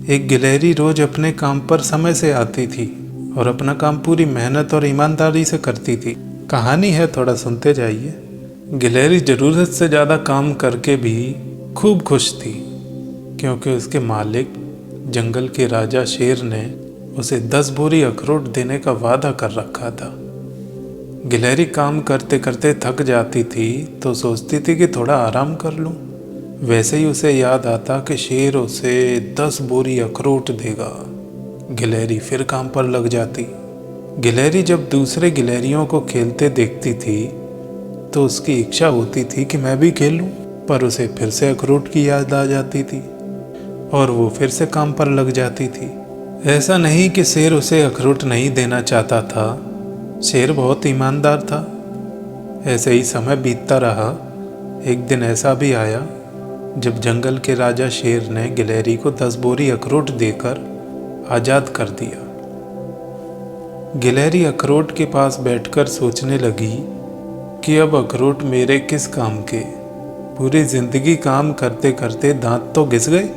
एक गिलहरी रोज अपने काम पर समय से आती थी और अपना काम पूरी मेहनत और ईमानदारी से करती थी। कहानी है, थोड़ा सुनते जाइए। गिलहरी ज़रूरत से ज़्यादा काम करके भी खूब खुश थी, क्योंकि उसके मालिक जंगल के राजा शेर ने उसे 10 बोरी अखरोट देने का वादा कर रखा था। गिलहरी काम करते करते थक जाती थी तो सोचती थी कि थोड़ा आराम कर लूं। वैसे ही उसे याद आता कि शेर उसे 10 बोरी अखरोट देगा। गिलहरी फिर काम पर लग जाती। गिलहरी जब दूसरे गिलहरियों को खेलते देखती थी तो उसकी इच्छा होती थी कि मैं भी खेलूं, पर उसे फिर से अखरोट की याद आ जाती थी और वो फिर से काम पर लग जाती थी। ऐसा नहीं कि शेर उसे अखरोट नहीं देना चाहता था, शेर बहुत ईमानदार था। ऐसे ही समय बीतता रहा। एक दिन ऐसा भी आया जब जंगल के राजा शेर ने गिलहरी को 10 बोरी अखरोट देकर आज़ाद कर दिया। गिलहरी अखरोट के पास बैठकर सोचने लगी कि अब अखरोट मेरे किस काम के। पूरी जिंदगी काम करते करते दांत तो घिस गए,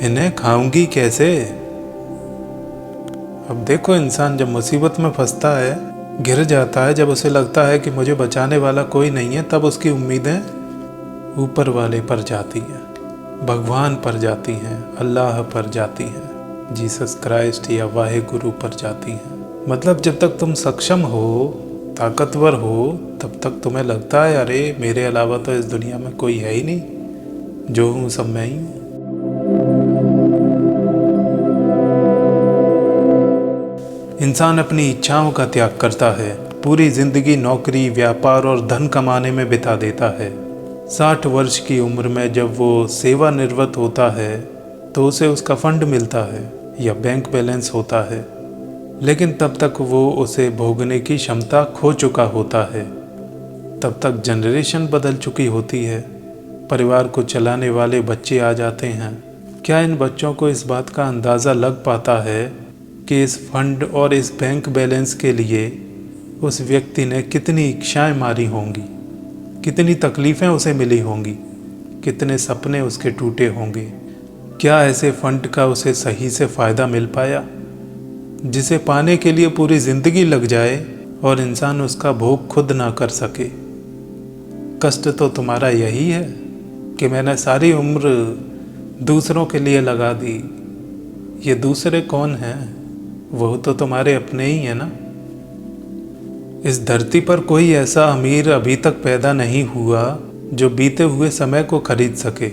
इन्हें खाऊंगी कैसे। अब देखो, इंसान जब मुसीबत में फंसता है, गिर जाता है, जब उसे लगता है कि मुझे बचाने वाला कोई नहीं है, तब उसकी उम्मीदें ऊपर वाले पर जाती हैं, भगवान पर जाती हैं, अल्लाह पर जाती हैं, जीसस क्राइस्ट या वाहे गुरु पर जाती हैं। मतलब जब तक तुम सक्षम हो, ताकतवर हो, तब तक तुम्हें लगता है अरे मेरे अलावा तो इस दुनिया में कोई है ही नहीं, जो हूँ सब मैं ही हूँ। इंसान अपनी इच्छाओं का त्याग करता है, पूरी जिंदगी नौकरी, व्यापार और धन कमाने में बिता देता है। 60 वर्ष की उम्र में जब वो सेवानिवृत्त होता है तो उसे उसका फंड मिलता है या बैंक बैलेंस होता है, लेकिन तब तक वो उसे भोगने की क्षमता खो चुका होता है। तब तक जनरेशन बदल चुकी होती है, परिवार को चलाने वाले बच्चे आ जाते हैं। क्या इन बच्चों को इस बात का अंदाज़ा लग पाता है कि इस फंड और इस बैंक बैलेंस के लिए उस व्यक्ति ने कितनी इच्छाएं मारी होंगी, कितनी तकलीफ़ें उसे मिली होंगी, कितने सपने उसके टूटे होंगे। क्या ऐसे फंड का उसे सही से फ़ायदा मिल पाया, जिसे पाने के लिए पूरी ज़िंदगी लग जाए और इंसान उसका भोग खुद ना कर सके। कष्ट तो तुम्हारा यही है कि मैंने सारी उम्र दूसरों के लिए लगा दी। ये दूसरे कौन हैं? वो तो तुम्हारे अपने ही हैं ना। इस धरती पर कोई ऐसा अमीर अभी तक पैदा नहीं हुआ जो बीते हुए समय को खरीद सके।